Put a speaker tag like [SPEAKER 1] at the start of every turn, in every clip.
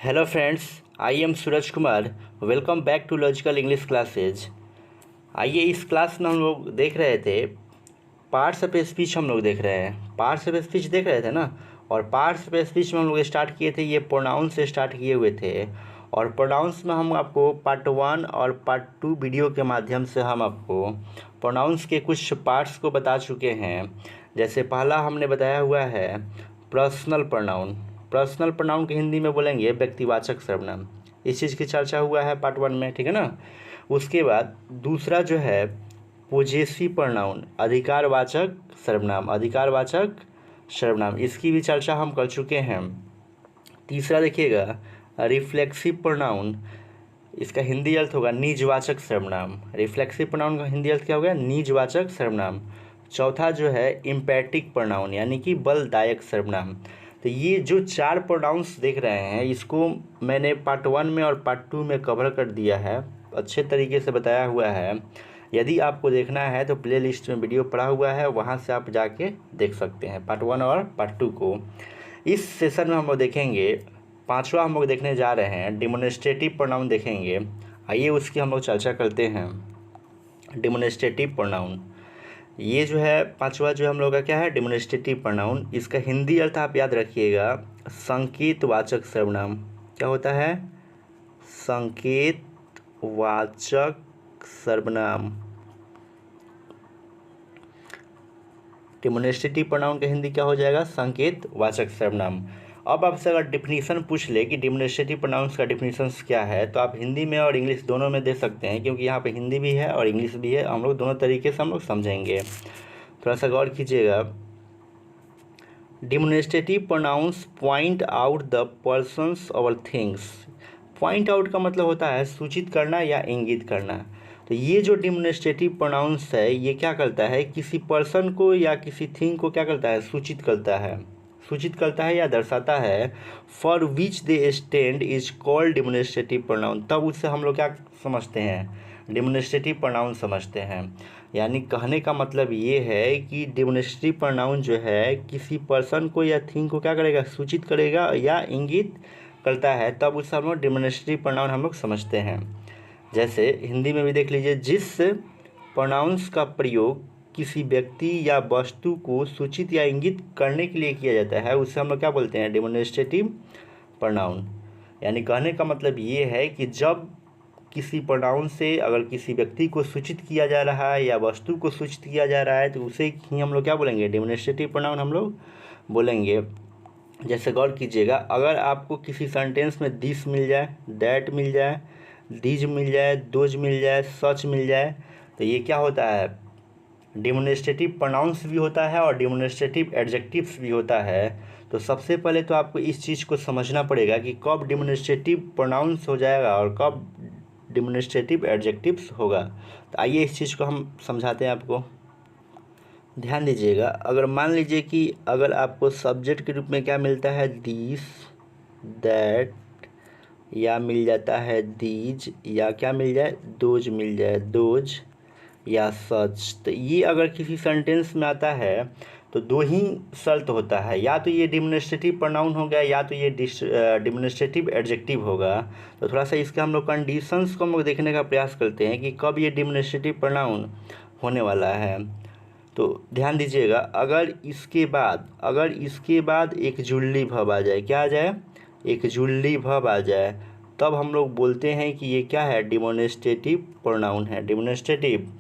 [SPEAKER 1] Hello friends, I am Suraj Kumar. Welcome back to logical English classes. आइए, इस class में हम लोग देख रहे थे पार्ट्स ऑफ स्पीच। हम लोग देख रहे हैं पार्ट्स ऑफ स्पीच, देख रहे थे ना। और पार्ट्स ऑफ स्पीच में हम लोग स्टार्ट किए थे, ये प्रोनाउन से स्टार्ट किए हुए थे। और प्रोनाउंस में हम आपको पार्ट 1 और पार्ट 2 वीडियो के माध्यम से हम आपको प्रोनाउंस के कुछ पार्ट्स को बता चुके हैं। जैसे पहला हमने बताया हुआ है पर्सनल प्रोनाउन। पर्सनल प्रोनाउन के हिंदी में बोलेंगे व्यक्तिवाचक सर्वनाम। इस चीज़ की चर्चा हुआ है पार्ट 1 में, ठीक है ना। उसके बाद दूसरा जो है पोजेसिव प्रोनाउन, अधिकारवाचक सर्वनाम। अधिकारवाचक सर्वनाम, इसकी भी चर्चा हम कर चुके हैं। तीसरा देखिएगा रिफ्लेक्सिव प्रोनाउन, इसका हिंदी अर्थ होगा निजवाचक सर्वनाम। रिफ्लेक्सिव प्रोनाउन का हिंदी अर्थ क्या होगा? निजवाचक सर्वनाम। चौथा जो है इम्पैटिक प्रोनाउन, यानी कि बलदायक सर्वनाम। तो ये जो 4 प्रोनाउंस देख रहे हैं, इसको मैंने पार्ट 1 में और पार्ट 2 में कवर कर दिया है, अच्छे तरीके से बताया हुआ है। यदि आपको देखना है तो प्ले लिस्ट में वीडियो पड़ा हुआ है, वहाँ से आप जाके देख सकते हैं पार्ट 1 और पार्ट 2 को। इस सेशन में हम लोग देखेंगे, पांचवा हम लोग देखने जा रहे हैं डिमोन्स्ट्रेटिव प्रोनाउन देखेंगे। आइए उसकी हम लोग चर्चा करते हैं। डिमोन्स्ट्रेटिव प्रोनाउन, ये जो है पांचवा जो हम लोग का क्या है? Demonstrative pronoun. इसका हिंदी अर्थ आप याद रखिएगा संकेतवाचक सर्वनाम। क्या होता है? संकेतवाचक सर्वनाम। डिमोन्स्ट्रेटिव प्रोनाउन का हिंदी क्या हो जाएगा? संकेतवाचक सर्वनाम। अब आपसे अगर डिफिनीसन पूछ ले कि डिमोन्स्ट्रेटिव प्रोनाउंस का डिफिनीशंस क्या है, तो आप हिंदी में और इंग्लिश दोनों में दे सकते हैं, क्योंकि यहाँ पे हिंदी भी है और इंग्लिश भी है। हम लोग दोनों तरीके से हम लोग समझेंगे, थोड़ा सा गौर कीजिएगा। Demonstrative pronouns point out the persons और थिंग्स। पॉइंट आउट का मतलब होता है सूचित करना या इंगित करना। तो ये जो डिमोन्स्ट्रेटिव प्रोनाउंस है, ये क्या करता है? किसी पर्सन को या किसी थिंग को क्या करता है? सूचित करता है। सूचित करता है या दर्शाता है। For which they stand is called demonstrative pronoun. तब उससे हम लोग क्या समझते हैं? डिमोन्स्ट्रेटिव प्रोनाउन समझते हैं। यानी कहने का मतलब ये है कि डिमोन्स्ट्रेटिव प्रोनाउन जो है किसी पर्सन को या थिंग को क्या करेगा? सूचित करेगा या इंगित करता है, तब उससे हम लोग डिमोन्स्ट्रेटिव प्रोनाउन हम लोग समझते हैं। जैसे हिंदी में भी देख लीजिए, जिस प्रोनाउंस का प्रयोग किसी व्यक्ति या वस्तु को सूचित या इंगित करने के लिए किया जाता है, उससे हम लोग क्या बोलते हैं? Demonstrative pronoun. यानी कहने का मतलब ये है कि जब किसी प्रोनाउन से अगर किसी व्यक्ति को सूचित किया जा रहा है या वस्तु को सूचित किया जा रहा है, तो उसे ही हम लोग क्या बोलेंगे? डिमोन्स्ट्रेटिव प्रोनाउन हम लोग बोलेंगे। जैसे गौर कीजिएगा, अगर आपको किसी सेंटेंस में दिस मिल जाए, दैट मिल जाए, दीज मिल जाए, दोज मिल जाए, सच मिल जाए, तो ये क्या होता है? डिमोन्स्ट्रेटिव प्रोनाउंस भी होता है और डिमोन्स्ट्रेटिव एडजेक्टिव्स भी होता है। तो सबसे पहले तो आपको इस चीज़ को समझना पड़ेगा कि कब डिमोन्स्ट्रेटिव प्रोनाउंस हो जाएगा और कब डिमोन्स्ट्रेटिव एडजेक्टिव्स होगा। तो आइए इस चीज़ को हम समझाते हैं आपको। ध्यान दीजिएगा, अगर मान लीजिए कि अगर आपको सब्जेक्ट के रूप में क्या मिलता है? दिस, दैट, या मिल जाता है दीज, या क्या मिल जाए? दोज मिल जाए, दोज या सच। तो ये अगर किसी सेंटेंस में आता है तो दो ही शर्त होता है, या तो ये डिमोन्स्ट्रेटिव प्रोनाउन हो गया या तो ये डिमोन्स्ट्रेटिव एडजेक्टिव होगा। तो थोड़ा सा इसके हम लोग कंडीशंस को हम लोग देखने का प्रयास करते हैं कि कब ये डिमोन्स्ट्रेटिव प्रोनाउन होने वाला है। तो ध्यान दीजिएगा, अगर इसके बाद एक जुल्ली भव आ जाए, क्या आ जाए? एक जुल्ली भव आ जाए, तब हम लोग बोलते हैं कि ये क्या है? डिमोन्स्ट्रेटिव प्रोनाउन है। डिमोन्स्ट्रेटिव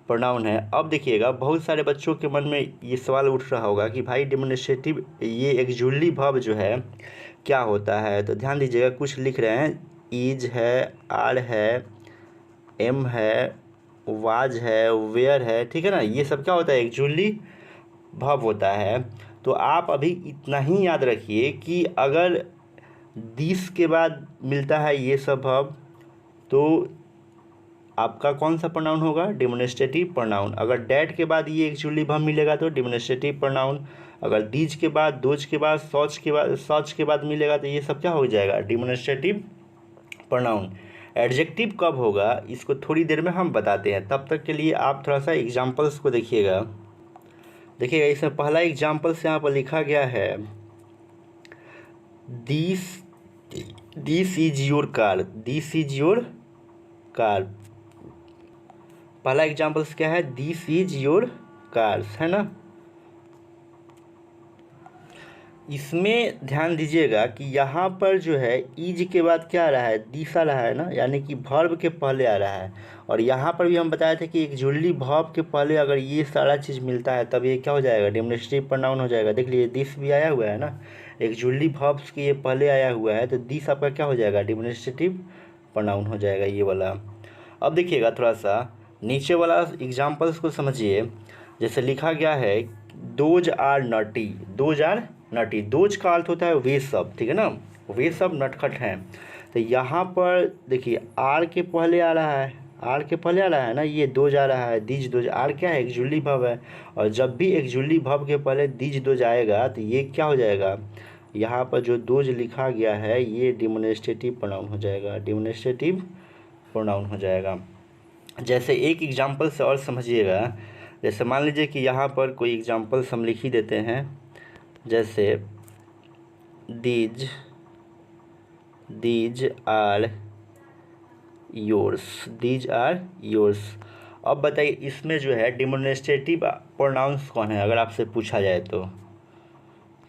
[SPEAKER 1] प्रोनाउन है। अब देखिएगा, बहुत सारे बच्चों के मन में ये सवाल उठ रहा होगा कि भाई डिमोन्स्ट्रेटिव ये एक्सक्लूसिव वर्ब जो है क्या होता है? तो ध्यान दीजिएगा, कुछ लिख रहे हैं, इज है, आर है, एम है, वाज है, वेयर है, ठीक है ना। ये सब क्या होता है? एक्सक्लूसिव वर्ब होता है। तो आप अभी इतना ही याद रखिए कि अगर दिस के बाद मिलता है ये सब वर्ब, तो आपका कौन सा प्रोनाउन होगा? Demonstrative pronoun. अगर डैट के बाद ये एक्चुअली वर्ब मिलेगा तो डिमोन्स्ट्रेटिव प्रोनाउन। अगर दीज के बाद, दोज के बाद, सच के बाद मिलेगा तो ये सब क्या हो जाएगा? Demonstrative pronoun. एडजेक्टिव कब होगा इसको थोड़ी देर में हम बताते हैं, तब तक के लिए आप थोड़ा सा एग्जाम्पल्स को देखिएगा। देखिएगा, इसमें पहला एग्जाम्पल से यहाँ पर लिखा गया है, this this is your car, this is your car. पहला एग्जाम्पल्स क्या है, दिस इज योर कार्स, है ना। इसमें ध्यान दीजिएगा कि यहाँ पर जो है इज के बाद क्या आ रहा है, दिस आ रहा है ना, यानी कि वर्ब के पहले आ रहा है। और यहाँ पर भी हम बताए थे कि एक जुड़ली वर्ब के पहले अगर ये सारा चीज़ मिलता है तब ये क्या हो जाएगा, डिमोनिस्ट्रेटिव प्रोनाउन हो जाएगा। देख लीजिए दिस भी आया हुआ है ना, एक जुड़ली वर्ब्स के ये पहले आया हुआ है, तो दिस आपका क्या हो जाएगा, डिमोनिस्ट्रेटिव प्रोनाउन हो जाएगा ये वाला। अब देखिएगा थोड़ा सा नीचे वाला एग्जाम्पल्स को समझिए। जैसे लिखा गया है those are nutty, those are nutty, those का अर्थ होता है वे सब, ठीक है ना, वे सब नटखट हैं। तो यहाँ पर देखिए आर के पहले आ रहा है, आर के पहले आ रहा है ना, ये दोज आ रहा है, दीज दोज। आर क्या है, एक जुड़ली वर्ब है, और जब भी एक जुड़ली वर्ब के पहले दीज दोज आएगा तो ये क्या हो जाएगा, यहाँ पर जो दोज लिखा गया है ये डिमोनिस्ट्रेटिव प्रोनाउन हो जाएगा, डिमोनिस्ट्रेटिव प्रोनाउन हो जाएगा। जैसे एक एग्जाम्पल से और समझिएगा। जैसे मान लीजिए कि यहाँ पर कोई एग्जाम्पल्स हम लिख ही देते हैं, जैसे these are yours, these are yours. अब बताइए इसमें जो है डिमोनिस्ट्रेटिव प्रोनाउंस कौन है, अगर आपसे पूछा जाए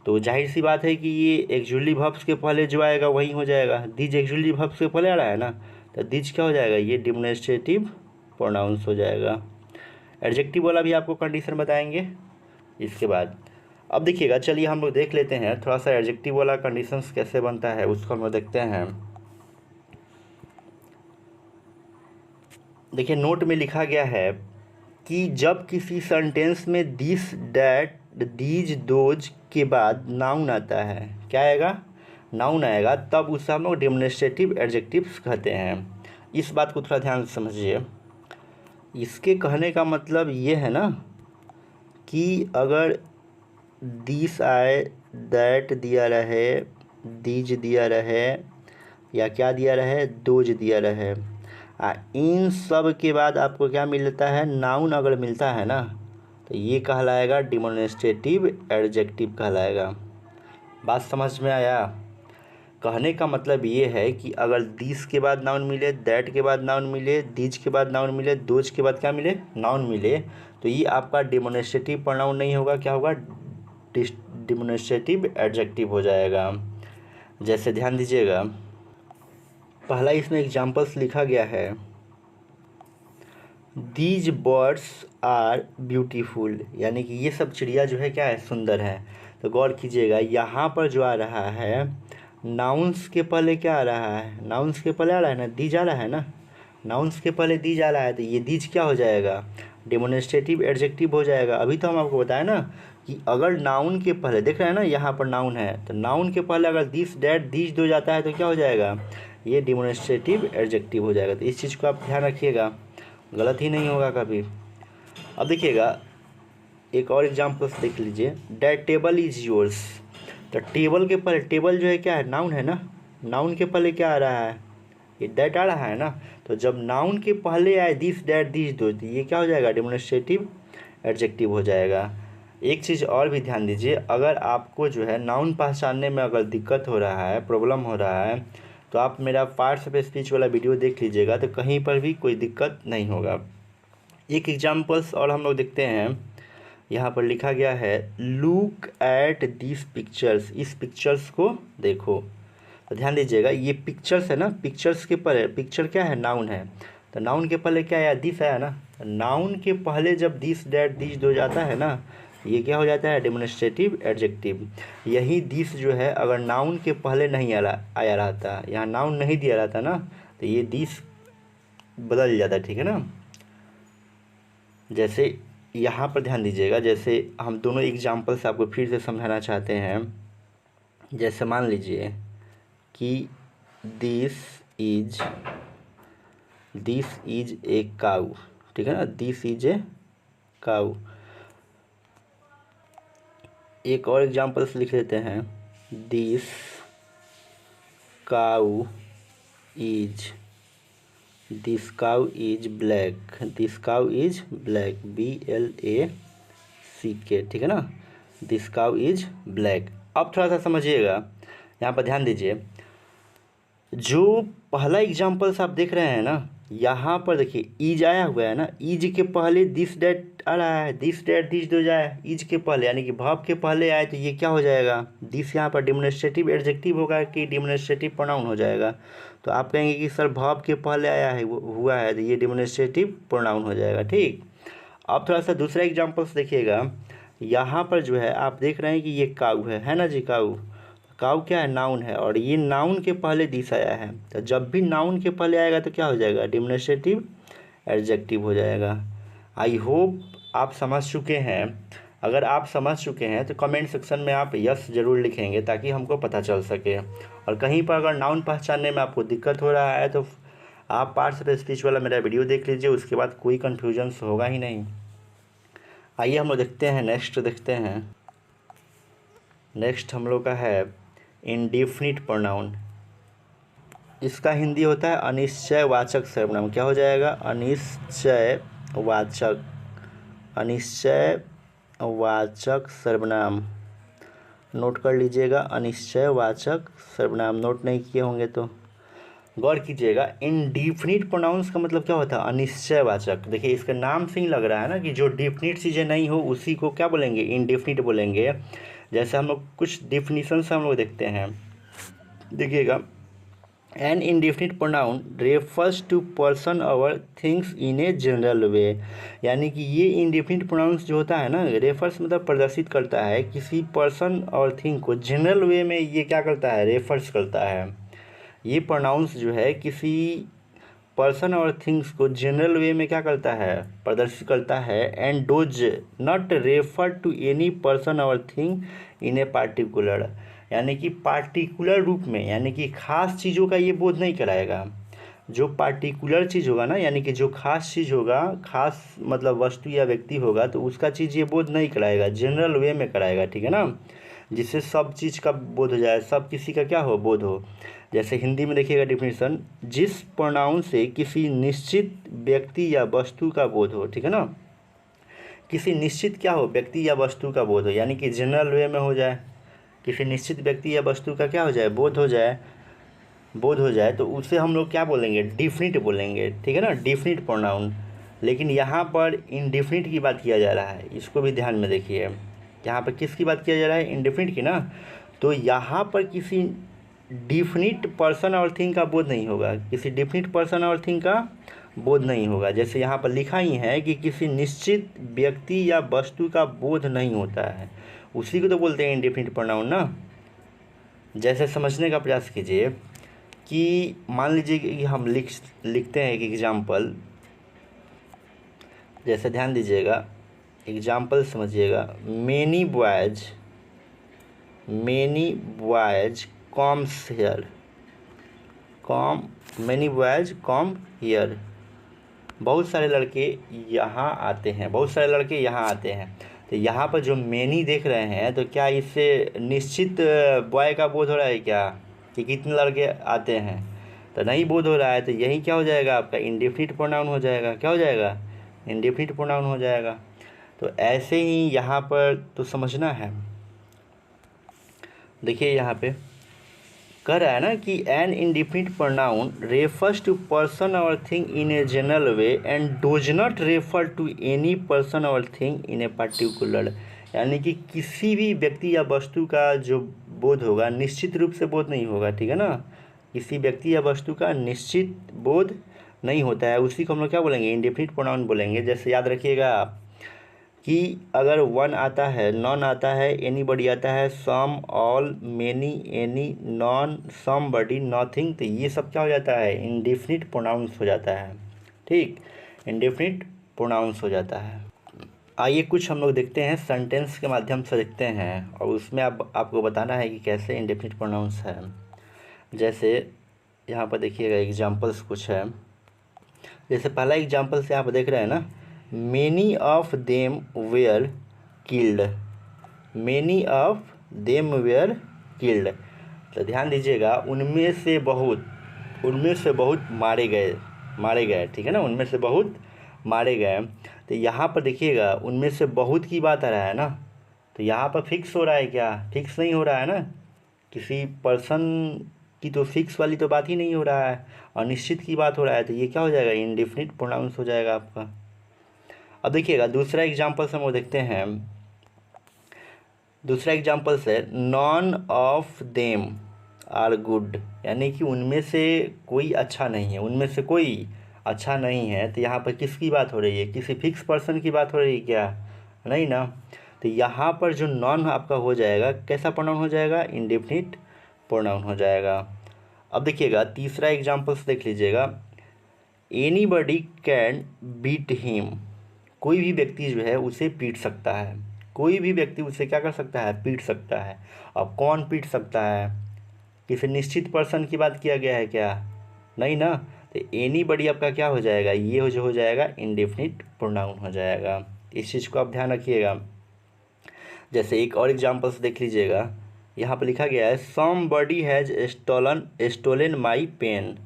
[SPEAKER 1] तो जाहिर सी बात है कि ये एक जुड़ली वर्ब्स के पहले जो आएगा वही हो जाएगा। दीज एक जुड़ली वर्ब्स के पहले आ रहा है ना, तो दीज क्या हो जाएगा, ये डिमोनिस्ट्रेटिव प्रोनाउंस हो जाएगा। एडजेक्टिव वाला भी आपको कंडीशन बताएंगे इसके बाद। अब देखिएगा, चलिए हम लोग देख लेते हैं थोड़ा सा एडजेक्टिव वाला कंडीशंस कैसे बनता है, उसको हम लोग देखते हैं। देखिए नोट में लिखा गया है कि जब किसी सेंटेंस में दिस डैट दीज दोज के बाद नाउन आता है, क्या आएगा, नाउन आएगा, तब उसे हम लोग डिमोनिस्ट्रेटिव एडजेक्टिव्स कहते हैं। इस बात को थोड़ा ध्यान से समझिए। इसके कहने का मतलब ये है ना कि अगर दिस आए, दैट दिया रहे, दीज दिया रहे, या क्या दिया रहे, दोज दिया रहे, इन सब के बाद आपको क्या मिलता है, नाउन अगर मिलता है ना, तो ये कहलाएगा डिमोनिस्ट्रेटिव एडजेक्टिव कहलाएगा। बात समझ में आया। कहने का मतलब ये है कि अगर दिस के बाद नाउन मिले, दैट के बाद नाउन मिले, दीज के बाद नाउन मिले, दोज के बाद क्या मिले, नाउन मिले, तो ये आपका डिमोनिस्ट्रेटिव प्रोनाउन नहीं होगा, क्या होगा, डिमोनिस्ट्रेटिव एडजेक्टिव हो जाएगा। जैसे ध्यान दीजिएगा, पहला इसमें एग्जाम्पल्स लिखा गया है, दीज बर्ड्स आर ब्यूटीफुल, यानी कि ये सब चिड़िया जो है क्या है, सुंदर है। तो गौर कीजिएगा यहाँ पर जो आ रहा है नाउन्स के पहले क्या आ रहा है, नाउन्स के पहले आ रहा है ना, दीज आ रहा है ना, नाउन्स के पहले दीज आ रहा है, तो ये दीज क्या हो जाएगा, डिमोनिस्ट्रेटिव एडजेक्टिव हो जाएगा। अभी तो हम आपको बताया ना कि अगर नाउन के पहले, देख रहे हैं ना यहाँ पर नाउन है, तो नाउन के पहले अगर दिस डैट दीज दो जाता है तो क्या हो जाएगा, ये डिमोनिस्ट्रेटिव एडजेक्टिव हो जाएगा। तो इस चीज़ को आप ध्यान रखिएगा, गलत ही नहीं होगा कभी। अब देखिएगा एक और एग्जाम्पल्स देख लीजिए, डैट टेबल इज़ योर्स। तो टेबल के पहले, टेबल जो है क्या है, नाउन है ना, नाउन के पहले क्या आ रहा है, ये डैट आ रहा है ना, तो जब नाउन के पहले आए दिस डैट दिस दो, तो ये क्या हो जाएगा, डिमोनिस्ट्रेटिव एडजेक्टिव हो जाएगा। एक चीज़ और भी ध्यान दीजिए, अगर आपको जो है नाउन पहचानने में अगर दिक्कत हो रहा है, प्रॉब्लम हो रहा है, तो आप मेरा पार्ट्स ऑफ स्पीच वाला वीडियो देख लीजिएगा, तो कहीं पर भी कोई दिक्कत नहीं होगा। एक एग्जाम्पल्स और हम लोग देखते हैं। यहाँ पर लिखा गया है लुक एट दिस पिक्चर्स, इस पिक्चर्स को देखो। तो ध्यान दीजिएगा, ये पिक्चर्स है ना, पिक्चर्स के पहले, पिक्चर क्या है, नाउन है, तो नाउन के पहले क्या आया, दिस आया ना, नाउन के पहले जब दिस डैट दिस दो जाता है ना, ये क्या हो जाता है, डिमोनिस्ट्रेटिव एडजेक्टिव। यही दिस जो है अगर नाउन के पहले नहीं आया रहता, यहाँ नाउन नहीं दिया रहता ना, तो ये दिस बदल जाता है, ठीक है ना। जैसे यहाँ पर ध्यान दीजिएगा, जैसे हम दोनों एग्जाम्पल से आपको फिर से समझाना चाहते हैं। जैसे मान लीजिए कि दिस इज ए काऊ, ठीक है ना, दिस इज ए काऊ। एक और एग्जाम्पल्स लिख देते हैं, this cow is black, this cow is black, BLACK, ठीक है ना, दिस काऊ इज ब्लैक। अब थोड़ा सा समझिएगा, यहाँ पर ध्यान दीजिए, जो पहला एग्जाम्पल्स आप देख रहे हैं ना, यहाँ पर देखिए ईज आया हुआ है ना, ईज के पहले दिस डैट आ रहा है, दिस डैट दिस दो जाए ईज के पहले, यानी कि वर्ब के पहले आए तो ये क्या हो जाएगा, दिस यहाँ पर डिमोन्स्ट्रेटिव एडजेक्टिव होगा कि डिमोन्स्ट्रेटिव प्रोनाउन हो जाएगा। तो आप कहेंगे कि सर वर्ब के पहले आया है हुआ है तो ये डिमोन्स्ट्रेटिव प्रोनाउन हो जाएगा। ठीक, अब थोड़ा सा दूसरा एग्जाम्पल्स देखिएगा। यहाँ पर जो है आप देख रहे हैं कि ये काऊ है ना जी, काऊ, काऊ क्या है, नाउन है, और ये नाउन के पहले दिस आया है, तो जब भी नाउन के पहले आएगा तो क्या हो जाएगा, डिमोन्स्ट्रेटिव एडजेक्टिव हो जाएगा। आई होप आप समझ चुके हैं। अगर आप समझ चुके हैं तो कमेंट सेक्शन में आप यस ज़रूर लिखेंगे ताकि हमको पता चल सके। और कहीं पर अगर नाउन पहचानने में आपको दिक्कत हो रहा है तो आप पार्ट्स ऑफ स्पीच वाला मेरा वीडियो देख लीजिए, उसके बाद कोई कन्फ्यूजन होगा ही नहीं। आइए हम लोग देखते हैं, नेक्स्ट देखते हैं। नेक्स्ट हम लोग का है इंडेफिनिट प्रोनाउन। इसका हिंदी होता है अनिश्चयवाचक सर्वनाम। क्या हो जाएगा, अनिश्चयवाचक, अनिश्चयवाचक सर्वनाम। नोट कर लीजिएगा, अनिश्चयवाचक सर्वनाम। नोट नहीं किए होंगे तो गौर कीजिएगा। इंडेफिनिट प्रोनाउंस का मतलब क्या होता है, अनिश्चयवाचक। देखिए इसके नाम से ही लग रहा है ना कि जो डेफिनिट चीज़ें नहीं हो उसी को क्या बोलेंगे, इंडेफिनिट बोलेंगे। जैसे हम लोग कुछ डिफिनीशन से हम लोग देखते हैं, देखिएगा। An indefinite pronoun refers to person or things in a general way, यानी कि ये इंडेफिनिट प्रोनाउंस जो होता है ना, रेफर्स मतलब प्रदर्शित करता है किसी पर्सन और थिंग को, जनरल वे में ये क्या करता है, रेफर्स करता है। ये प्रोनाउंस जो है किसी पर्सन और थिंग्स को जनरल वे में क्या करता है, प्रदर्शित करता है। And dose not refer to any person और थिंग इन ए पार्टिकुलर, यानी कि पार्टिकुलर रूप में, यानी कि खास चीज़ों का ये बोध नहीं कराएगा। जो पार्टिकुलर चीज़ होगा ना, यानी कि जो खास चीज़ होगा, खास मतलब वस्तु या व्यक्ति होगा, तो उसका चीज़ ये बोध नहीं कराएगा, जनरल वे में कराएगा। ठीक है ना, जिससे सब चीज़ का बोध हो जाए, सब किसी का क्या हो, बोध हो। जैसे हिंदी में देखिएगा डिफिनीसन, जिस प्रोनाउन से किसी निश्चित व्यक्ति या वस्तु का बोध हो। ठीक है ना, किसी निश्चित क्या हो, व्यक्ति या वस्तु का बोध हो, यानी कि जनरल वे में हो जाए, किसी निश्चित व्यक्ति या वस्तु का क्या हो जाए, बोध हो जाए, बोध हो जाए, तो उसे हम लोग क्या बोलेंगे, डिफिनिट बोलेंगे। ठीक है ना, डिफिनिट प्रोनाउन। लेकिन यहाँ पर इनडिफिनिट की बात किया जा रहा है, इसको भी ध्यान में देखिए। यहाँ पर किसकी बात किया जा रहा है, इनडिफिनिट की ना। तो यहाँ पर किसी डिफिनिट पर्सन और थिंग का बोध नहीं होगा, किसी डिफिनिट पर्सन और थिंग का बोध नहीं होगा। जैसे यहाँ पर लिखा ही है कि किसी निश्चित व्यक्ति या वस्तु का बोध नहीं होता है, उसी को तो बोलते हैं इंडेफिनिट प्रोनाउन ना। जैसे समझने का प्रयास कीजिए कि मान लीजिए कि हम लिखते हैं एक एग्जाम्पल। जैसे ध्यान दीजिएगा, एग्जाम्पल समझिएगा। Many boys comes here, many boys come here. बहुत सारे लड़के यहाँ आते हैं, बहुत सारे लड़के यहाँ आते हैं। तो यहाँ पर जो मैनी देख रहे हैं, तो क्या इससे निश्चित बॉय का बोध हो रहा है क्या, कि कितने लड़के आते हैं, तो नहीं बोध हो रहा है। तो यही क्या हो जाएगा, आपका इंडेफिनिट प्रोनाउन हो जाएगा। क्या हो जाएगा, इंडेफिनिट प्रोनाउन हो जाएगा। तो ऐसे ही यहाँ पर तो समझना है। देखिए यहाँ पे कह रहा है ना कि an indefinite pronoun refers to person और thing in a general way and dose not refer to any person और थिंग इन ए पार्टिकुलर, यानी कि किसी भी व्यक्ति या वस्तु का जो बोध होगा निश्चित रूप से बोध नहीं होगा। ठीक है ना, किसी व्यक्ति या वस्तु का निश्चित बोध नहीं होता है, उसी को हम लोग क्या बोलेंगे, इंडेफिनिट प्रोनाउन बोलेंगे। जैसे याद रखिएगा आप कि अगर वन आता है, नॉन आता है, एनीबॉडी आता है, some, all, many, any, none, somebody, nothing, तो ये सब क्या हो जाता है, इंडेफिनिट प्रोनाउंस हो जाता है। ठीक, इंडेफिनिट प्रोनाउंस हो जाता है। आइए कुछ हम लोग देखते हैं, सेंटेंस के माध्यम से देखते हैं, और उसमें आपको बताना है कि कैसे इंडेफिनिट प्रोनाउंस है। जैसे यहाँ पर देखिएगा एग्जाम्पल्स कुछ है। जैसे पहला एग्जाम्पल से आप देख रहे हैं ना, many of them where killed, many of them where killed. तो ध्यान दीजिएगा, उनमें से बहुत मारे गए। ठीक है ना, उनमें से बहुत मारे गए। तो यहाँ पर देखिएगा उनमें से बहुत की बात आ रहा है ना, तो यहाँ पर फिक्स हो रहा है क्या, फिक्स नहीं हो रहा है ना, किसी पर्सन की तो फिक्स वाली तो बात ही नहीं हो रहा है, अनिश्चित की बात हो रहा है, तो ये क्या हो जाएगा, इंडेफिनिट प्रोनाउंस हो जाएगा आपका। अब देखिएगा दूसरा एग्जाम्पल हम वो देखते हैं। दूसरा एग्जाम्पल है none of them are good, यानी कि उनमें से कोई अच्छा नहीं है, उनमें से कोई अच्छा नहीं है। तो यहाँ पर किसकी बात हो रही है, किसी फिक्स पर्सन की बात हो रही है क्या, नहीं ना। तो यहाँ पर जो नॉन आपका हो जाएगा कैसा प्रोनाउन हो जाएगा, इंडेफिनिट प्रोनाउन हो जाएगा। अब देखिएगा तीसरा एग्जाम्पल्स देख लीजिएगा। एनीबडी कैन बीट हिम, कोई भी व्यक्ति जो है उसे पीट सकता है, कोई भी व्यक्ति उसे क्या कर सकता है, पीट सकता है। अब कौन पीट सकता है, किसी निश्चित पर्सन की बात किया गया है क्या, नहीं ना। तो एनीबडी आपका क्या हो जाएगा, ये हो जाएगा इंडेफिनिट प्रोनाउन हो जाएगा। इस चीज़ को आप ध्यान रखिएगा। जैसे एक और एग्जाम्पल्स देख लीजिएगा, यहाँ पर लिखा गया है somebody has stolen my pen,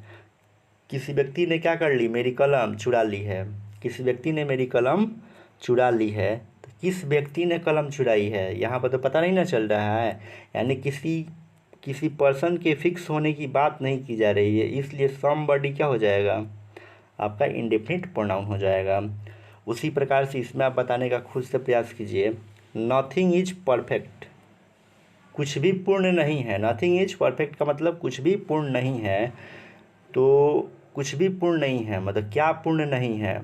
[SPEAKER 1] किसी व्यक्ति ने क्या कर ली, मेरी कलम चुरा ली है, किसी व्यक्ति ने मेरी कलम चुरा ली है। तो किस व्यक्ति ने कलम चुराई है, यहाँ पर तो पता नहीं ना चल रहा है, यानी किसी किसी पर्सन के फिक्स होने की बात नहीं की जा रही है, इसलिए समबडी क्या हो जाएगा, आपका इंडेफिनिट प्रोनाउन हो जाएगा। उसी प्रकार से इसमें आप बताने का खुद से प्रयास कीजिए। नथिंग इज परफेक्ट, कुछ भी पूर्ण नहीं है, नथिंग इज परफेक्ट का मतलब कुछ भी पूर्ण नहीं है। तो कुछ भी पूर्ण नहीं है मतलब क्या पूर्ण नहीं है,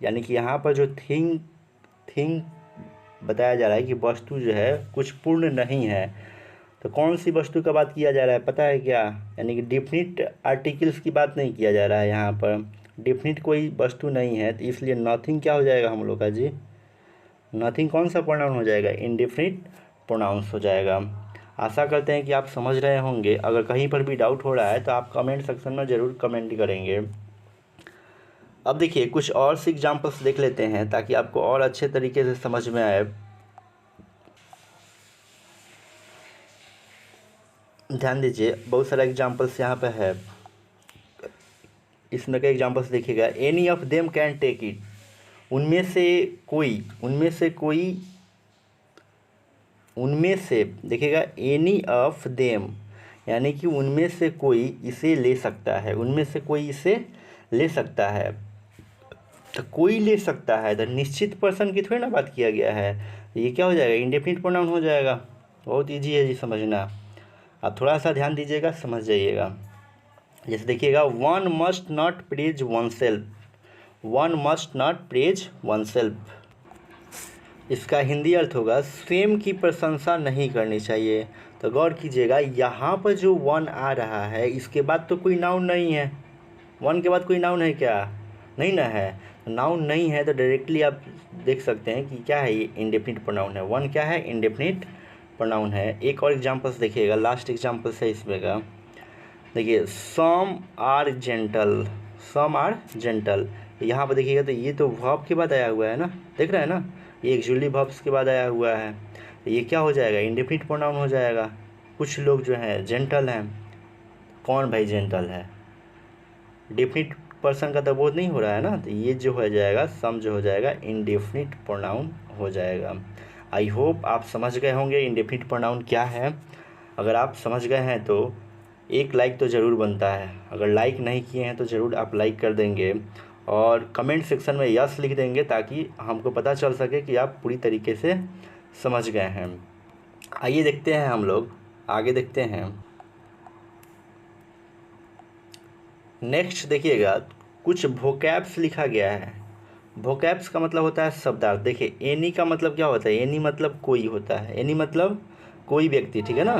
[SPEAKER 1] यानी कि यहाँ पर जो थिंग बताया जा रहा है कि वस्तु जो है कुछ पूर्ण नहीं है। तो कौन सी वस्तु का बात किया जा रहा है पता है क्या, यानी कि डिफिनिट आर्टिकल्स की बात नहीं किया जा रहा है, यहाँ पर डिफिनिट कोई वस्तु नहीं है, तो इसलिए नथिंग क्या हो जाएगा हम लोग का जी, नथिंग कौन सा प्रोनाउन हो जाएगा, इंडेफिनिट प्रोनाउंस हो जाएगा। आशा करते हैं कि आप समझ रहे होंगे। अगर कहीं पर भी डाउट हो रहा है तो आप कमेंट सेक्शन में ज़रूर कमेंट करेंगे। अब देखिए कुछ और से एग्जाम्पल्स देख लेते हैं ताकि आपको और अच्छे तरीके से समझ में आए। ध्यान दीजिए बहुत सारा एग्जाम्पल्स यहाँ पे है, इसमें का एग्जाम्पल्स देखिएगा। Any of them can take it, उनमें से कोई, उनमें से देखिएगा, एनी ऑफ देम यानी कि उनमें से कोई इसे ले सकता है, उनमें से कोई इसे ले सकता है। तो कोई ले सकता है तो निश्चित पर्सन की थोड़ी ना बात किया गया है, ये क्या हो जाएगा, इंडेफिनिट प्रोनाउन हो जाएगा। बहुत ईजी है जी समझना, आप थोड़ा सा ध्यान दीजिएगा समझ जाइएगा। जैसे देखिएगा one must not praise one self, one must not praise one self, इसका हिंदी अर्थ होगा स्वयं की प्रशंसा नहीं करनी चाहिए। तो गौर कीजिएगा यहाँ पर जो वन आ रहा है इसके बाद तो कोई नाउन नहीं है, वन के बाद कोई नाउन है क्या, नहीं ना है। नाउन नहीं है तो डायरेक्टली आप देख सकते हैं कि क्या है, ये इंडेफिनिट प्रोनाउन है, वन क्या है, इंडेफिनिट प्रोनाउन है। एक और एग्जाम्पल्स देखिएगा, लास्ट एग्जाम्पल्स है इसमें का, देखिए some are gentle, some are gentle, यहाँ पर देखिएगा तो ये तो वर्ब के बाद आया हुआ है ना, देख रहे हैं ना, ये एक्चुअली वर्ब्स के बाद आया हुआ है, तो ये क्या हो जाएगा, इंडेफिनिट प्रोनाउन हो जाएगा। कुछ लोग जो हैं जेंटल हैं, कौन भाई जेंटल है, डेफिनिट पर्सन का तो बोध नहीं हो रहा है ना, तो ये जो हो जाएगा सम जो हो जाएगा इंडेफिनिट प्रोनाउन हो जाएगा। आई होप आप समझ गए होंगे इंडेफिनिट प्रोनाउन क्या है। अगर आप समझ गए हैं तो एक लाइक तो ज़रूर बनता है, अगर लाइक नहीं किए हैं तो ज़रूर आप लाइक कर देंगे और कमेंट सेक्शन में यस लिख देंगे ताकि हमको पता चल सके कि आप पूरी तरीके से समझ गए हैं। आइए देखते हैं हम लोग आगे देखते हैं। नेक्स्ट देखिएगा कुछ वोकैब्स लिखा गया है। वोकैब्स का मतलब होता है शब्दार्थ। देखिए एनी का मतलब क्या होता है, एनी मतलब कोई होता है, एनी मतलब कोई व्यक्ति, ठीक है ना।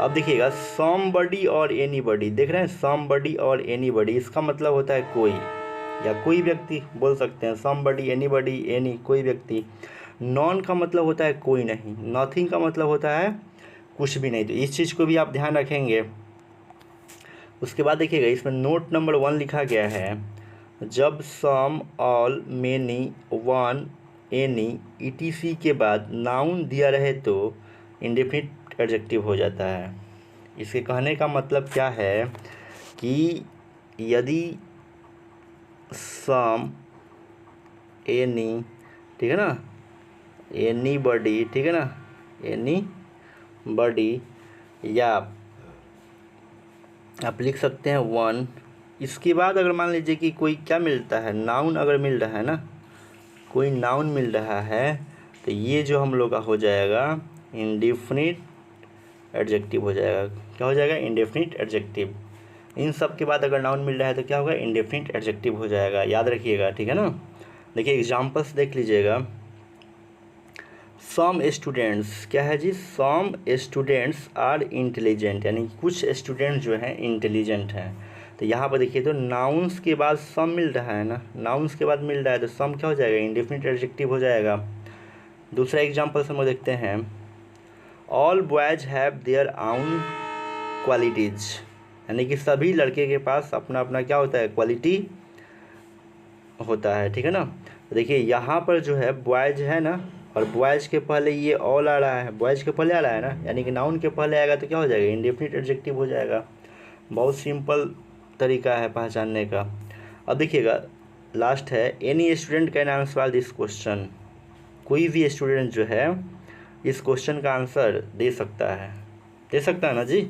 [SPEAKER 1] अब देखिएगा समबडी और एनीबडी, देख रहे हैं समबडी और एनीबडी, इसका मतलब होता है कोई या कोई व्यक्ति बोल सकते हैं, समबडी एनीबडी एनी कोई व्यक्ति। नॉन का मतलब होता है कोई नहीं, नथिंग का मतलब होता है कुछ भी नहीं, तो इस चीज़ को भी आप ध्यान रखेंगे। उसके बाद देखिएगा इसमें नोट नंबर 1 लिखा गया है, जब some all many one any etc के बाद नाउन दिया रहे तो इंडेफिनिट एडजेक्टिव हो जाता है। इसके कहने का मतलब क्या है कि यदि सम एनी, ठीक है ना, एनी बडी, ठीक है ना, एनी बडी या आप लिख सकते हैं 1। इसके बाद अगर मान लीजिए कि कोई क्या मिलता है, नाउन अगर मिल रहा है ना, कोई नाउन मिल रहा है, तो ये जो हम लोग का हो जाएगा इंडेफिनिट एडजेक्टिव हो जाएगा। क्या हो जाएगा? Indefinite adjective. इन सब के बाद अगर नाउन मिल रहा है तो क्या होगा? इंडेफिनिट एडजेक्टिव हो जाएगा। याद रखिएगा, ठीक है ना। देखिए एग्जाम्पल्स देख लीजिएगा। सम स्टूडेंट्स, क्या है जी? सम स्टूडेंट्स आर इंटेलिजेंट, यानी कुछ स्टूडेंट जो हैं इंटेलिजेंट हैं। तो यहाँ पर देखिए तो नाउन्स के बाद सम मिल रहा है ना, नाउन्स के बाद मिल रहा है तो सम क्या हो जाएगा? इंडेफिनिट एडजेक्टिव हो जाएगा। दूसरा एग्जाम्पल हम लोग देखते हैं। All boys have their own qualities, यानी कि सभी लड़के के पास अपना अपना क्या होता है? क्वालिटी होता है, ठीक है ना। तो देखिए यहाँ पर जो है बॉयज है ना, और बॉयज़ के पहले ये ऑल आ रहा है, बॉयज़ के पहले आ रहा है ना, यानी कि नाउन के पहले आएगा तो क्या हो जाएगा? इंडेफिनिट एडजेक्टिव हो जाएगा। बहुत सिंपल तरीका है पहचानने का। अब देखिएगा लास्ट है, any student can answer this question, कोई भी स्टूडेंट जो है इस क्वेश्चन का आंसर दे सकता है। दे सकता है ना जी?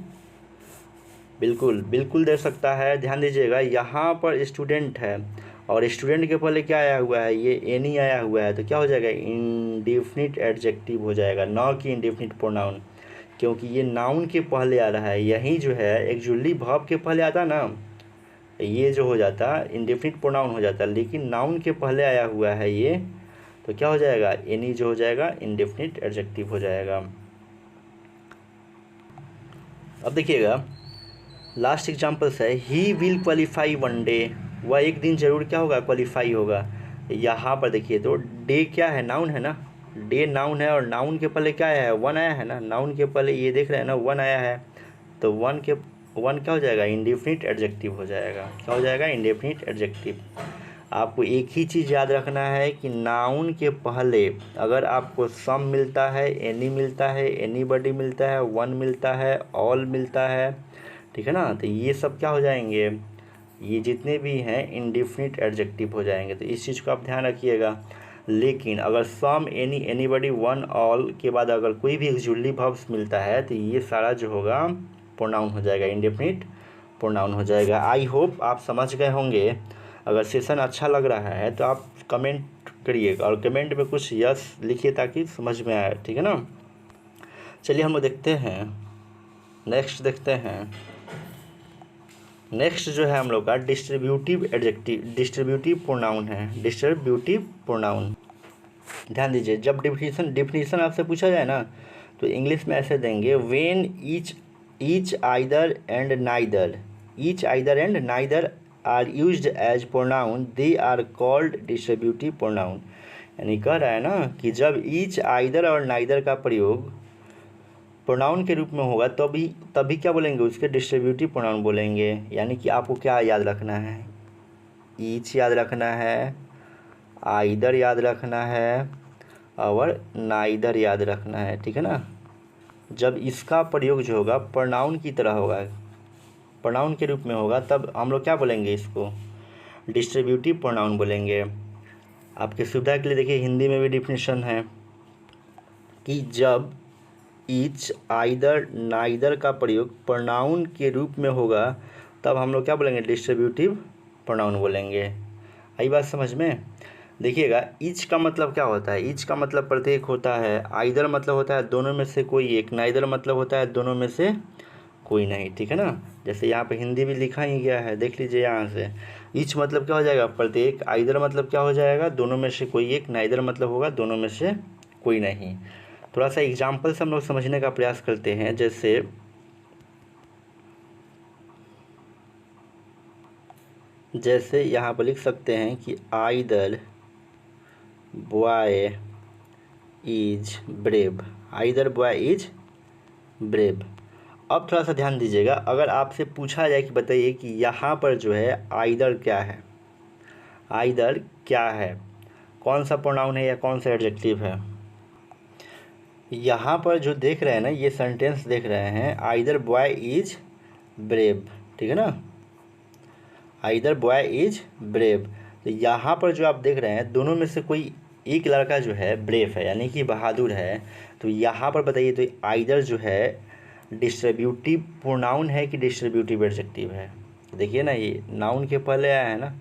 [SPEAKER 1] बिल्कुल बिल्कुल दे सकता है। ध्यान दीजिएगा यहाँ पर स्टूडेंट है और स्टूडेंट के पहले क्या आया हुआ है? ये एनी आया हुआ है, तो क्या हो जाएगा? इंडेफिनिट एडजेक्टिव हो जाएगा, ना कि इंडेफिनिट प्रोनाउन, क्योंकि ये नाउन के पहले आ रहा है। यही जो है एक्चुअली वर्ब के पहले आता ना, ये जो हो जाता इंडेफिनिट प्रोनाउन हो जाता, लेकिन नाउन के पहले आया हुआ है ये, तो क्या हो जाएगा? एनी जो हो जाएगा इंडेफिनिट एडजेक्टिव हो जाएगा। अब देखिएगा लास्ट एग्जाम्पल्स है। He will qualify one day, वह एक दिन जरूर क्या होगा? क्वालिफाई होगा। यहाँ पर देखिए तो डे क्या है? नाउन है ना, डे नाउन है, और नाउन के पहले क्या आया है? वन आया है ना, नाउन के पहले ये देख रहे हैं ना, वन आया है, तो वन क्या हो जाएगा? इंडेफिनिट एडजेक्टिव हो जाएगा। क्या हो जाएगा? Indefinite adjective. आपको एक ही चीज़ याद रखना है कि नाउन के पहले अगर आपको सम मिलता है, एनी मिलता है, एनीबॉडी मिलता है, वन मिलता है, ऑल मिलता है, ठीक है ना, तो ये सब क्या हो जाएंगे? ये जितने भी हैं इंडेफिनिट एडजेक्टिव हो जाएंगे। तो इस चीज़ को आप ध्यान रखिएगा। लेकिन अगर सम, एनी, एनीबॉडी, वन, ऑल के बाद अगर कोई भी ऑक्सिलरी वर्ब्स मिलता है तो ये सारा जो होगा प्रोनाउन हो जाएगा, इंडेफिनिट प्रोनाउन हो जाएगा। आई होप आप समझ गए होंगे। अगर सेशन अच्छा लग रहा है तो आप कमेंट करिएगा, और कमेंट में कुछ यस लिखिए ताकि समझ में आए, ठीक है ना। चलिए हम लोग देखते हैं, नेक्स्ट देखते हैं। नेक्स्ट जो है हम लोग का डिस्ट्रीब्यूटिव एडजेक्टिव, डिस्ट्रीब्यूटिव प्रोनाउन है, डिस्ट्रीब्यूटिव प्रोनाउन। ध्यान दीजिए, जब डिफिनीशन आपसे पूछा जाए ना तो इंग्लिश में ऐसे देंगे, when each either and neither, each either and neither are used as pronoun they are called distributive pronoun. यानी कह रहा है ना कि जब ईच, आइदर और नाइदर का प्रयोग प्रोनाउन के रूप में होगा तभी क्या बोलेंगे? उसके डिस्ट्रीब्यूटिव प्रोनाउन बोलेंगे। यानी कि आपको क्या याद रखना है? ईच याद रखना है, आइदर याद रखना है, और नाइदर याद रखना है, ठीक है ना। जब इसका प्रयोग जो होगा प्रोनाउन की तरह होगा, प्रोनाउन के रूप में होगा, तब हम लोग क्या बोलेंगे? इसको डिस्ट्रीब्यूटिव प्रोनाउन बोलेंगे। आपके सुविधा के लिए देखिए हिंदी में भी डिफिनीशन है कि जब ईच, आइदर, नाइदर का प्रयोग प्रोनाउन के रूप में होगा तब हम लोग क्या बोलेंगे? डिस्ट्रीब्यूटिव प्रोनाउन बोलेंगे। आई बात समझ में? देखिएगा ईच का मतलब क्या होता है? ईच का मतलब प्रत्येक होता है, आइदर मतलब होता है दोनों में से कोई एक, नाइदर मतलब होता है दोनों में से कोई नहीं, ठीक है ना। जैसे यहाँ पे हिंदी भी लिखा ही गया है, देख लीजिए यहाँ से। ईच मतलब क्या हो जाएगा? प्रत्येक। आइदर मतलब क्या हो जाएगा? दोनों में से कोई एक। नाइदर मतलब होगा दोनों में से कोई नहीं। थोड़ा सा एग्जाम्पल से हम लोग समझने का प्रयास करते हैं। जैसे यहाँ पर लिख सकते हैं कि either boy is brave, either boy is brave. अब थोड़ा सा ध्यान दीजिएगा, अगर आपसे पूछा जाए कि बताइए कि यहाँ पर जो है आइदर क्या है, आइदर क्या है, कौन सा प्रोनाउन है या कौन सा एडजेक्टिव है? यहाँ पर जो देख रहे हैं ना, ये सेंटेंस देख रहे हैं, आइदर बॉय इज ब्रेव, ठीक है ना, आइदर बॉय इज ब्रेव। तो यहाँ पर जो आप देख रहे हैं दोनों में से कोई एक लड़का जो है ब्रेव है, यानी कि बहादुर है। तो यहाँ पर बताइए तो आइदर जो है डिस्ट्रीब्यूटिव प्रोनाउन है कि डिस्ट्रीब्यूटिव एडजेक्टिव है। देखिए ना, ये नाउन के पहले आया है ना,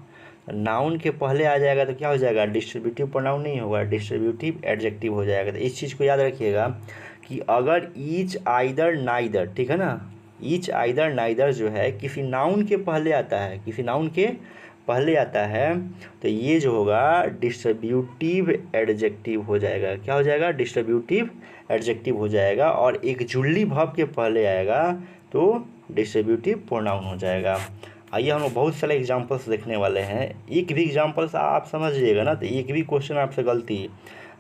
[SPEAKER 1] नाउन के पहले आ जाएगा तो क्या हो जाएगा, डिस्ट्रीब्यूटिव प्रोनाउन नहीं होगा, डिस्ट्रीब्यूटिव एडजेक्टिव हो जाएगा। तो इस चीज़ को याद रखिएगा कि अगर ईच आइदर नाइदर, ठीक है ना, ईच आइदर नाइदर जो है किसी नाउन के पहले आता है, किसी नाउन के पहले आता है, तो ये जो होगा डिस्ट्रीब्यूटिव एडजेक्टिव हो जाएगा। क्या हो जाएगा, डिस्ट्रीब्यूटिव एडजेक्टिव हो जाएगा। और एक जुड़ली वर्ब के पहले आएगा तो डिस्ट्रीब्यूटिव प्रोनाउन हो जाएगा। आइए हम लोग बहुत सारे एग्जांपल्स देखने वाले हैं। एक भी एग्जांपल्स आप समझ लीजिएगा ना, तो एक भी क्वेश्चन आपसे गलती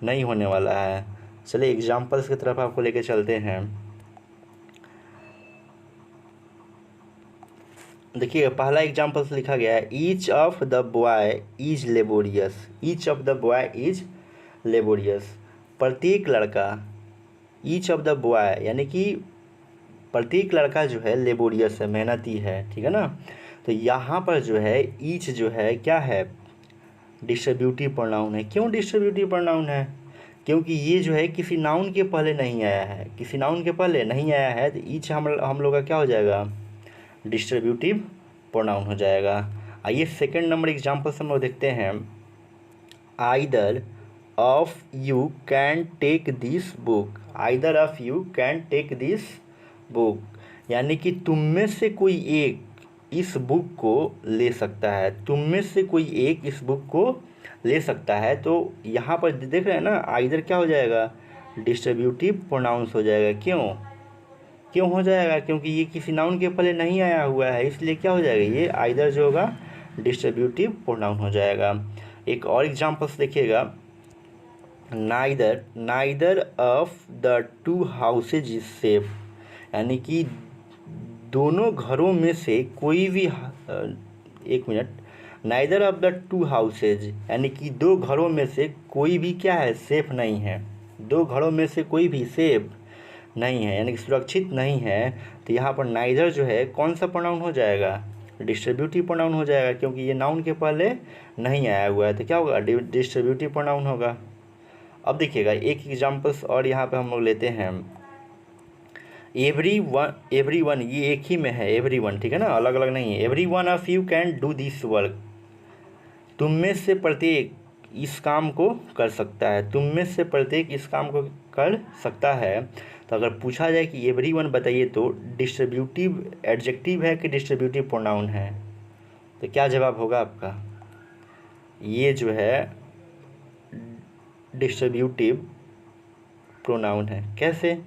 [SPEAKER 1] नहीं होने वाला है। चलिए एग्जांपल्स की तरफ आपको लेके चलते हैं। देखिए पहला एग्जाम्पल्स लिखा गया है, each of the boy is laborious. Each of the boy is laborious, प्रत्येक लड़का, ईच ऑफ द बॉय यानी कि प्रत्येक लड़का जो है लेबोरियस है, मेहनती है, ठीक है ना। तो यहाँ पर जो है ईच जो है क्या है, डिस्ट्रीब्यूटिव प्रोनाउन है। क्यों डिस्ट्रीब्यूटिव प्रोनाउन है, क्योंकि ये जो है किसी नाउन के पहले नहीं आया है, किसी नाउन के पहले नहीं आया है, तो ईच हम लोग का क्या हो जाएगा, डिस्ट्रीब्यूटिव प्रोनाउन हो जाएगा। आइए सेकंड नंबर एग्जाम्पल से हम लोग देखते हैं, either of you can take this book. Either of you can take this book यानी कि तुम में से कोई एक इस बुक को ले सकता है, तुम में से कोई एक इस बुक को ले सकता है। तो यहाँ पर देख रहे हैं ना, आइदर क्या हो जाएगा, डिस्ट्रीब्यूटिव प्रोनाउंस हो जाएगा। क्यों हो जाएगा, क्योंकि ये किसी नाउन के पहले नहीं आया हुआ है, इसलिए क्या हो जाएगा, ये आइदर जो होगा डिस्ट्रीब्यूटिव प्रोनाउन हो जाएगा। एक और एग्जांपल्स देखिएगा, neither of the two houses is safe यानी कि दोनों घरों में से कोई भी एक minute, neither of the two houses यानी कि दो घरों में से कोई भी क्या है, सेफ नहीं है। दो घरों में से कोई भी सेफ नहीं है यानी कि सुरक्षित नहीं है। तो यहाँ पर नाइदर जो है कौन सा प्रोनाउन हो जाएगा, डिस्ट्रीब्यूटिव प्रोनाउन हो जाएगा, क्योंकि ये नाउन के पहले नहीं आया हुआ है, तो क्या होगा, डिस्ट्रीब्यूटिव प्रोनाउन होगा। अब देखिएगा एक एग्जाम्पल्स और यहाँ पे हम लोग लेते हैं, एवरी वन ये एक ही में है, एवरी वन, ठीक है ना, अलग अलग नहीं है। Every one of you can do this work, तुम में से प्रत्येक इस काम को कर सकता है, तुम में से प्रत्येक इस काम को कर सकता है। तो अगर पूछा जाए कि एवरी वन बताइए तो डिस्ट्रीब्यूटिव एडजेक्टिव है कि डिस्ट्रीब्यूटिव प्रोनाउन है, तो क्या जवाब होगा आपका, ये जो है डिस्ट्रीब्यूटिव प्रोनाउन है। कैसे,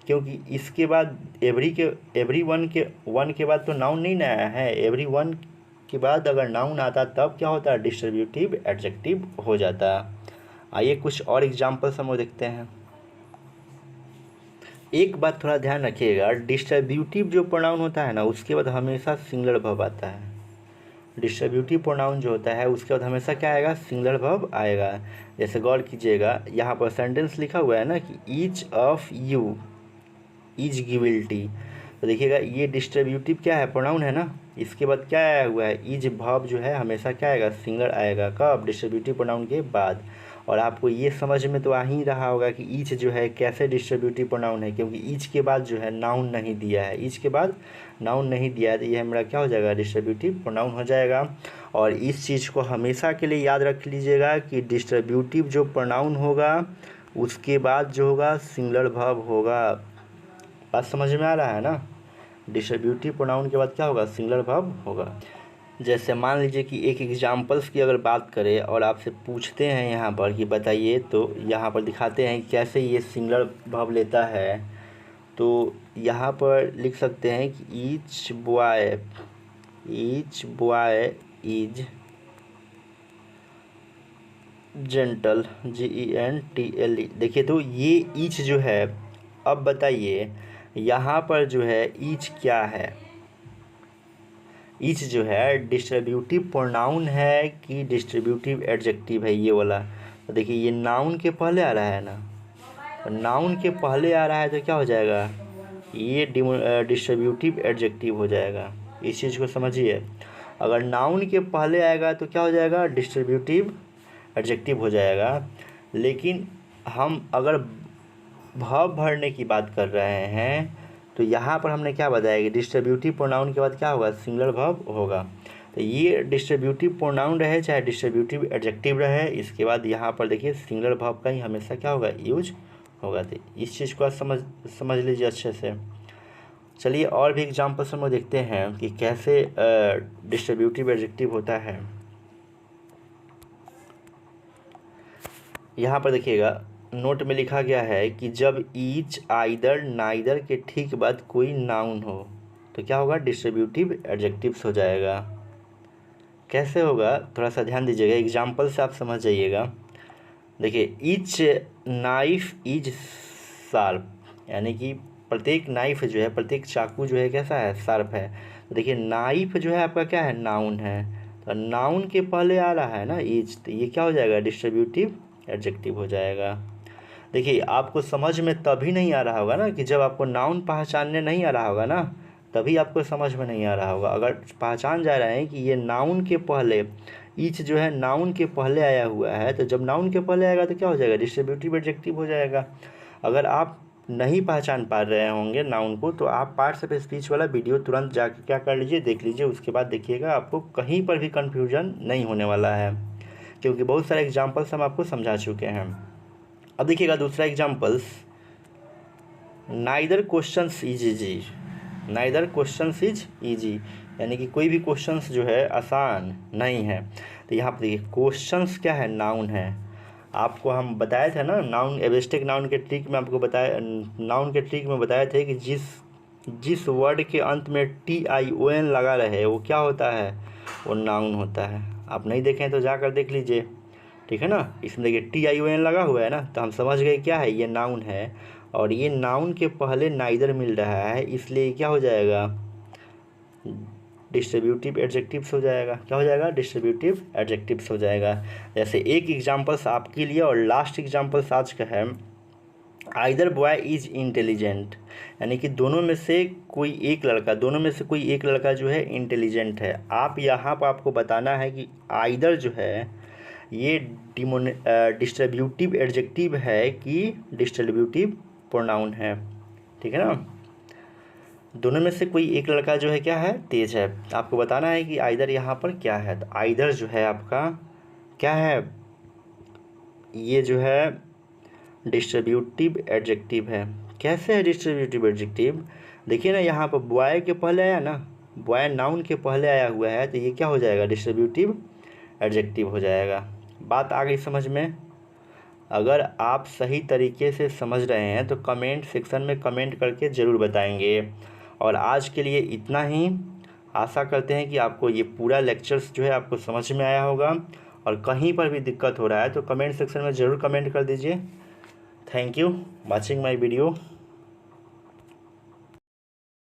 [SPEAKER 1] क्योंकि इसके बाद एवरी वन के बाद तो नाउन नहीं ना आया है, एवरी वन के बाद अगर नाउन आता तब क्या होता है, डिस्ट्रीब्यूटिव एडजेक्टिव हो जाता। आइए कुछ और एग्जांपल्स हम लोग देखते हैं। एक बात थोड़ा ध्यान रखिएगा, डिस्ट्रीब्यूटिव जो प्रोनाउन होता है ना उसके बाद हमेशा सिंगुलर वर्ब आता है। डिस्ट्रीब्यूटिव प्रोनाउन जो होता है उसके बाद हमेशा क्या आएगा, सिंगुलर वर्ब आएगा। जैसे गौर कीजिएगा, यहाँ पर सेंटेंस लिखा हुआ है ना कि ईच ऑफ यू इज गिविल्टी, तो देखिएगा ये डिस्ट्रीब्यूटिव क्या है, प्रोनाउन है ना, इसके बाद क्या आया हुआ है, इज वर्ब जो है हमेशा क्या आएगा, सिंगुलर आएगा। कब, डिस्ट्रीब्यूटिव प्रोनाउन के बाद। और आपको ये समझ में तो आ ही रहा होगा कि ईच जो है कैसे डिस्ट्रीब्यूटिव प्रोनाउन है, क्योंकि ईच के बाद जो है नाउन नहीं दिया है, ईच के बाद नाउन नहीं दिया है, तो ये हमारा क्या हो जाएगा, डिस्ट्रीब्यूटिव प्रोनाउन हो जाएगा। और इस चीज़ को हमेशा के लिए याद रख लीजिएगा कि डिस्ट्रीब्यूटिव जो प्रोनाउन होगा उसके बाद जो होगा सिंगुलर वर्ब होगा। बात समझ में आ रहा है ना, डिस्ट्रीब्यूटिव प्रोनाउन के बाद क्या होगा, सिंगुलर वर्ब होगा। जैसे मान लीजिए कि एक एग्जांपल्स की अगर बात करें और आपसे पूछते हैं यहाँ पर कि बताइए, तो यहाँ पर दिखाते हैं कैसे ये सिंगुलर वर्ब लेता है। तो यहाँ पर लिख सकते हैं कि each boy is gentle, GENTLE। देखिए तो ये ईच जो है, अब बताइए यहाँ पर जो है ईच क्या है, ईच जो है डिस्ट्रीब्यूटिव प्रोनाउन है कि डिस्ट्रीब्यूटिव एडजेक्टिव है, ये वाला। तो देखिए ये नाउन के पहले आ रहा है ना, तो नाउन के पहले आ रहा है तो क्या हो जाएगा, ये डिस्ट्रीब्यूटिव एडजेक्टिव हो जाएगा। इस चीज़ को समझिए, अगर नाउन के पहले आएगा तो क्या हो जाएगा, डिस्ट्रीब्यूटिव एडजेक्टिव हो जाएगा। लेकिन हम अगर वर्ब भरने की बात कर रहे हैं तो यहाँ पर हमने क्या बताया कि डिस्ट्रीब्यूटिव प्रोनाउन के बाद क्या होगा, सिंगुलर वर्ब होगा। तो ये डिस्ट्रीब्यूटिव प्रोनाउन रहे चाहे डिस्ट्रीब्यूटिव एडजेक्टिव रहे, इसके बाद यहाँ पर देखिए सिंगुलर वर्ब का ही हमेशा क्या होगा, यूज होगा। तो इस चीज़ को आप समझ लीजिए अच्छे से। चलिए और भी एग्जाम्पल्स हम लोग देखते हैं कि कैसे डिस्ट्रीब्यूटिव एडजेक्टिव होता है। यहाँ पर देखिएगा नोट में लिखा गया है कि जब ईच, आइदर, नाइदर के ठीक बाद कोई नाउन हो तो क्या होगा, डिस्ट्रीब्यूटिव एडजेक्टिव्स हो जाएगा। कैसे होगा थोड़ा सा ध्यान दीजिएगा, एग्जाम्पल से आप समझ जाइएगा। देखिए ईच नाइफ इज शार्प, यानी कि प्रत्येक नाइफ जो है, प्रत्येक चाकू जो है कैसा है, शार्प है। तो देखिए नाइफ जो है आपका क्या है, नाउन है। तो नाउन के पहले आ रहा है ना ईच, तो ये क्या हो जाएगा, डिस्ट्रीब्यूटिव एडजेक्टिव हो जाएगा। देखिए आपको समझ में तभी नहीं आ रहा होगा ना कि जब आपको नाउन पहचानने नहीं आ रहा होगा ना, तभी आपको समझ में नहीं आ रहा होगा। अगर पहचान जा रहे हैं कि ये नाउन के पहले, ईच जो है नाउन के पहले आया हुआ है, तो जब नाउन के पहले आएगा तो क्या हो जाएगा, डिस्ट्रीब्यूटिव एडजेक्टिव हो जाएगा। अगर आप नहीं पहचान पा रहे होंगे नाउन को, तो आप पार्ट्स ऑफ स्पीच वाला वीडियो तुरंत जाके क्या कर लीजिए, देख लीजिए। उसके बाद देखिएगा आपको कहीं पर भी कन्फ्यूजन नहीं होने वाला है, क्योंकि बहुत सारे एग्जाम्पल्स हम आपको समझा चुके हैं। अब देखिएगा दूसरा examples, neither questions is easy, neither questions is easy, यानी कि कोई भी क्वेश्चंस जो है आसान नहीं है। तो यहाँ पर देखिए क्वेश्चंस क्या है, नाउन है। आपको हम बताए थे ना नाउन, एब्स्ट्रैक्ट नाउन के ट्रिक में आपको बताया, नाउन के ट्रिक में बताए थे कि जिस वर्ड के अंत में TION लगा रहे वो क्या होता है, वो नाउन होता है। आप नहीं देखें तो जाकर देख लीजिए, ठीक है ना। इसमें देखिए TION लगा हुआ है ना, तो हम समझ गए क्या है, ये नाउन है। और ये नाउन के पहले नाइदर मिल रहा है, इसलिए क्या हो जाएगा, डिस्ट्रीब्यूटिव एडजेक्टिव्स हो जाएगा। क्या हो जाएगा, डिस्ट्रीब्यूटिव एडजेक्टिव्स हो जाएगा। जैसे एक एग्जाम्पल्स आपके लिए और लास्ट एग्जाम्पल्स आज का है, आइदर बॉय इज इंटेलिजेंट, यानी कि दोनों में से कोई एक लड़का, दोनों में से कोई एक लड़का जो है इंटेलिजेंट है। आप यहाँ पर आपको बताना है कि आइदर जो है ये डिस्ट्रीब्यूटिव एडजेक्टिव है कि डिस्ट्रीब्यूटिव प्रोनाउन है, ठीक है ना। दोनों में से कोई एक लड़का जो है क्या है, तेज है। आपको बताना है कि आइदर यहाँ पर क्या है। तो आइदर जो है आपका क्या है, ये जो है डिस्ट्रीब्यूटिव एडजेक्टिव है। कैसे है डिस्ट्रीब्यूटिव एडजेक्टिव, देखिए ना यहाँ पर बॉय के पहले आया ना, बॉय नाउन के पहले आया हुआ है, तो ये क्या हो जाएगा, डिस्ट्रीब्यूटिव एडजेक्टिव हो जाएगा। बात आ गई समझ में। अगर आप सही तरीके से समझ रहे हैं तो कमेंट सेक्शन में कमेंट करके ज़रूर बताएंगे। और आज के लिए इतना ही। आशा करते हैं कि आपको ये पूरा लेक्चर्स जो है आपको समझ में आया होगा, और कहीं पर भी दिक्कत हो रहा है तो कमेंट सेक्शन में ज़रूर कमेंट कर दीजिए। Thank you watching my video.